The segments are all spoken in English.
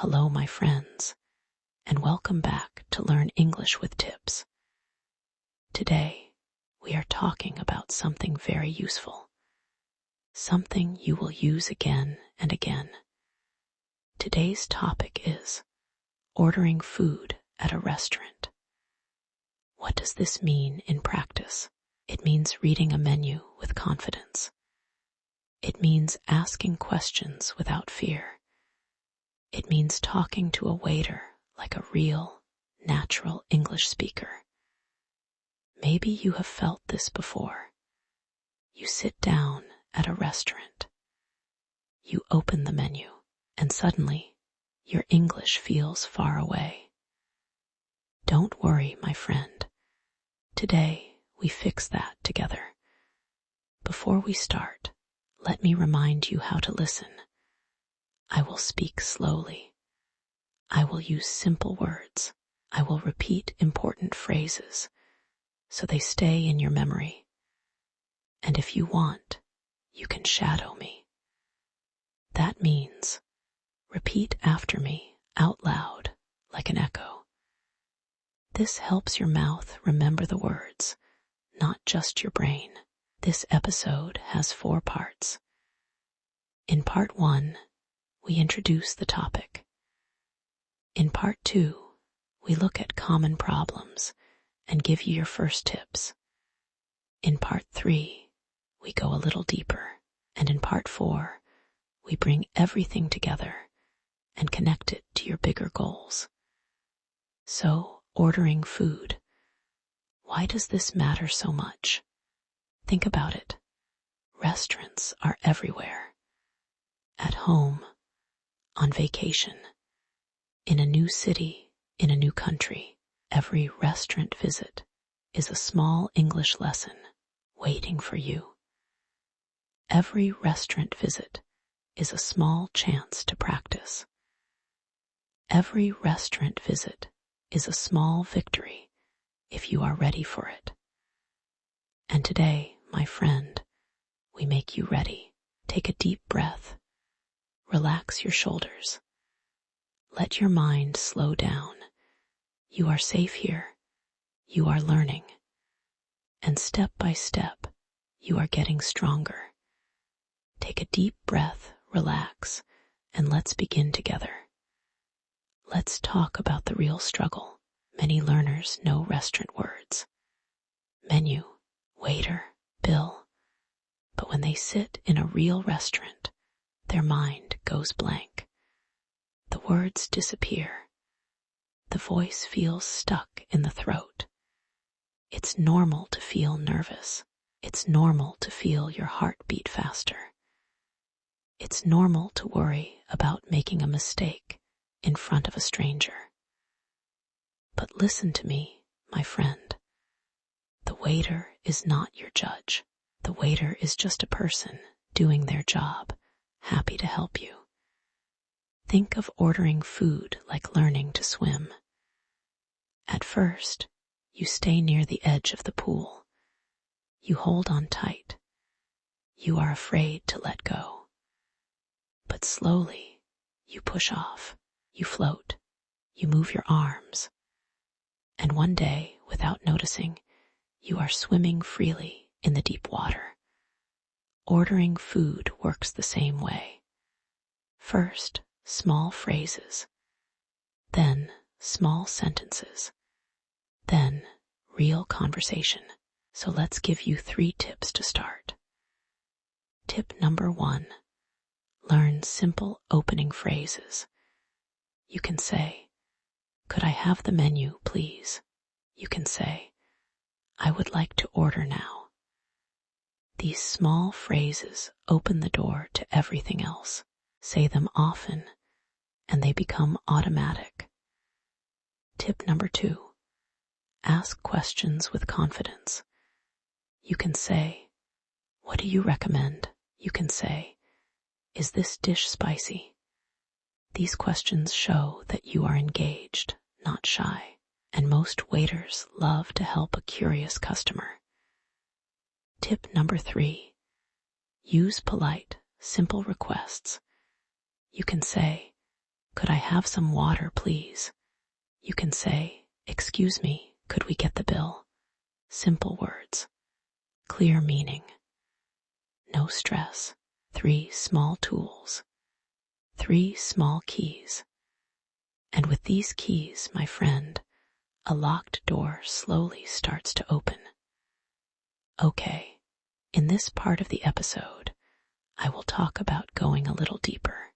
Hello, my friends, and welcome back to Learn English with Tips. Today, we are talking about something very useful, something you will use again and again. Today's topic is ordering food at a restaurant. What does this mean in practice? It means reading a menu with confidence. It means asking questions without fear. It means talking to a waiter like a real, natural English speaker. Maybe you have felt this before. You sit down at a restaurant. You open the menu, and suddenly, your English feels far away. Don't worry, my friend. Today, we fix that together. Before we start, let me remind you how to listen. I will speak slowly. I will use simple words. I will repeat important phrases so they stay in your memory. And if you want, you can shadow me. That means repeat after me out loud like an echo. This helps your mouth remember the words, not just your brain. This episode has 4 parts. In part 1, we introduce the topic. In part 2, we look at common problems and give you your first tips. In part 3, we go a little deeper. And in part 4, we bring everything together and connect it to your bigger goals. So, ordering food. Why does this matter so much? Think about it. Restaurants are everywhere. At home, on vacation, in a new city, in a new country. Every restaurant visit is a small English lesson waiting for you. Every restaurant visit is a small chance to practice. Every restaurant visit is a small victory if you are ready for it. And today, my friend, we make you ready. Take a deep breath. Relax your shoulders. Let your mind slow down. You are safe here. You are learning. And step by step, you are getting stronger. Take a deep breath, relax, and let's begin together. Let's talk about the real struggle. Many learners know restaurant words. Menu, waiter, bill. But when they sit in a real restaurant, their mind goes blank. The words disappear. The voice feels stuck in the throat. It's normal to feel nervous. It's normal to feel your heart beat faster. It's normal to worry about making a mistake in front of a stranger. But listen to me, my friend. The waiter is not your judge. The waiter is just a person doing their job, happy to help you. Think of ordering food like learning to swim. At first, you stay near the edge of the pool. You hold on tight. You are afraid to let go. But slowly, you push off. You float. You move your arms. And one day, without noticing, you are swimming freely in the deep water. Ordering food works the same way. First, small phrases. Then, small sentences. Then, real conversation. So let's give you 3 tips to start. Tip number 1. Learn simple opening phrases. You can say, "Could I have the menu, please?" You can say, "I would like to order now." These small phrases open the door to everything else. Say them often, and they become automatic. Tip number 2. Ask questions with confidence. You can say, "What do you recommend?" You can say, "Is this dish spicy?" These questions show that you are engaged, not shy, and most waiters love to help a curious customer. Tip number 3. Use polite, simple requests. You can say, "Could I have some water, please?" You can say, "Excuse me, could we get the bill?" Simple words, clear meaning, no stress. 3 small tools, 3 small keys. And with these keys, my friend, a locked door slowly starts to open. Okay, in this part of the episode, I will talk about going a little deeper.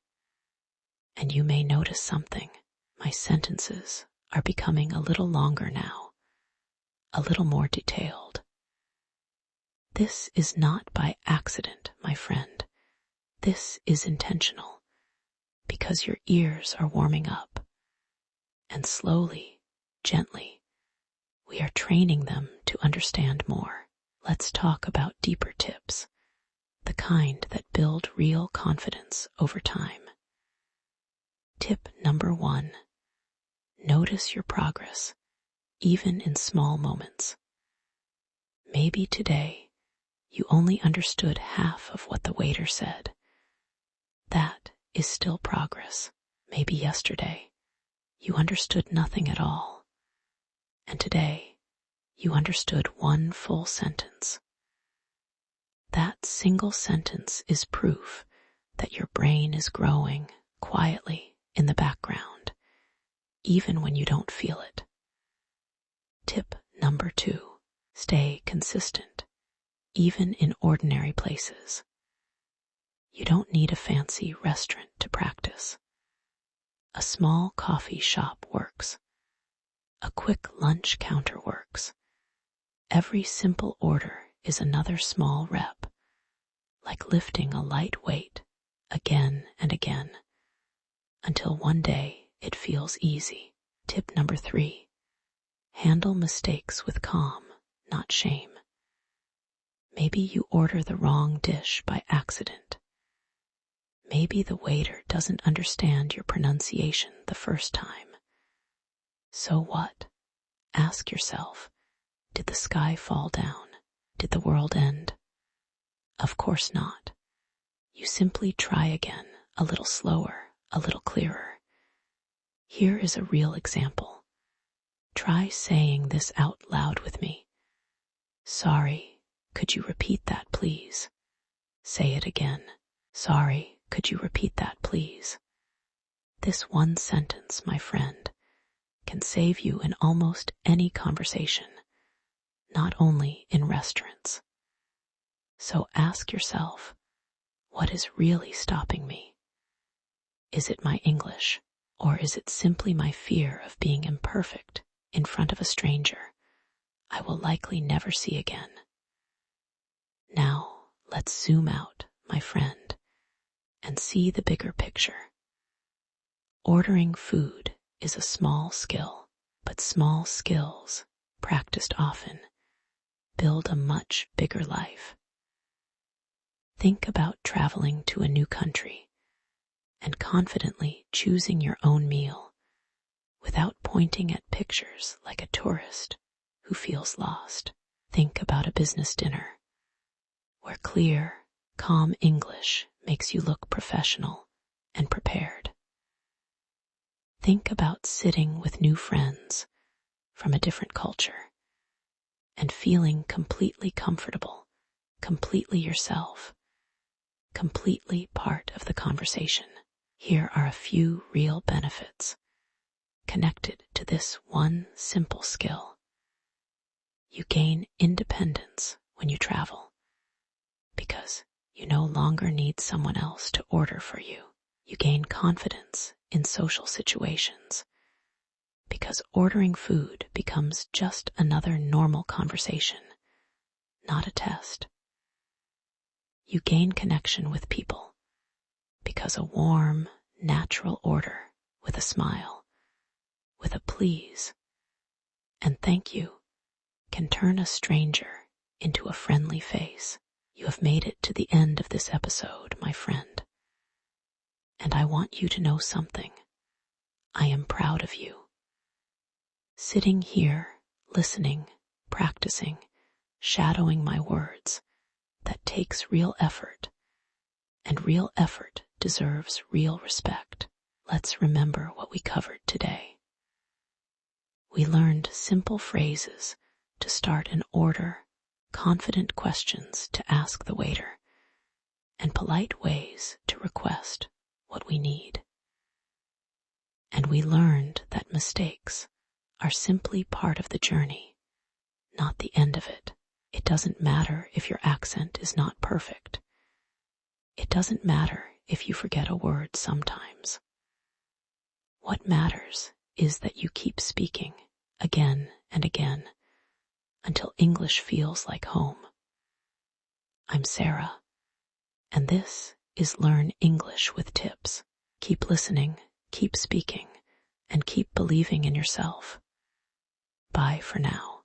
And you may notice something. My sentences are becoming a little longer now, a little more detailed. This is not by accident, my friend. This is intentional, because your ears are warming up, and slowly, gently, we are training them to understand more. Let's talk about deeper tips, the kind that build real confidence over time. Tip number 1, notice your progress, even in small moments. Maybe today you only understood half of what the waiter said. That is still progress. Maybe yesterday you understood nothing at all, and today you understood one full sentence. That single sentence is proof that your brain is growing quietly in the background, even when you don't feel it. Tip number 2, stay consistent, even in ordinary places. You don't need a fancy restaurant to practice. A small coffee shop works. A quick lunch counter works. Every simple order is another small rep, like lifting a light weight again and again, until one day it feels easy. Tip number 3, handle mistakes with calm, not shame. Maybe you order the wrong dish by accident. Maybe the waiter doesn't understand your pronunciation the first time. So what? Ask yourself, did the sky fall down? Did the world end? Of course not. You simply try again, a little slower, a little clearer. Here is a real example. Try saying this out loud with me. "Sorry, could you repeat that, please?" Say it again. "Sorry, could you repeat that, please?" This one sentence, my friend, can save you in almost any conversation, not only in restaurants. So ask yourself, what is really stopping me? Is it my English, or is it simply my fear of being imperfect in front of a stranger I will likely never see again? Now, let's zoom out, my friend, and see the bigger picture. Ordering food is a small skill, but small skills, practiced often, build a much bigger life. Think about traveling to a new country and confidently choosing your own meal without pointing at pictures like a tourist who feels lost. Think about a business dinner where clear, calm English makes you look professional and prepared. Think about sitting with new friends from a different culture and feeling completely comfortable, completely yourself, completely part of the conversation. Here are a few real benefits connected to this one simple skill. You gain independence when you travel because you no longer need someone else to order for you. You gain confidence in social situations because ordering food becomes just another normal conversation, not a test. You gain connection with people because a warm, natural order with a smile, with a please and thank you can turn a stranger into a friendly face. You have made it to the end of this episode, my friend. And I want you to know something. I am proud of you. Sitting here, listening, practicing, shadowing my words, that takes real effort, and real effort deserves real respect. let's remember what we covered today. We learned simple phrases to start an order, confident questions to ask the waiter, and polite ways to request what we need. And we learned that mistakes are simply part of the journey, not the end of it. It doesn't matter if your accent is not perfect. It doesn't matter if you forget a word sometimes. What matters is that you keep speaking again and again until English feels like home. I'm Sarah, and this is Learn English with Tips. Keep listening, keep speaking, and keep believing in yourself. Bye for now.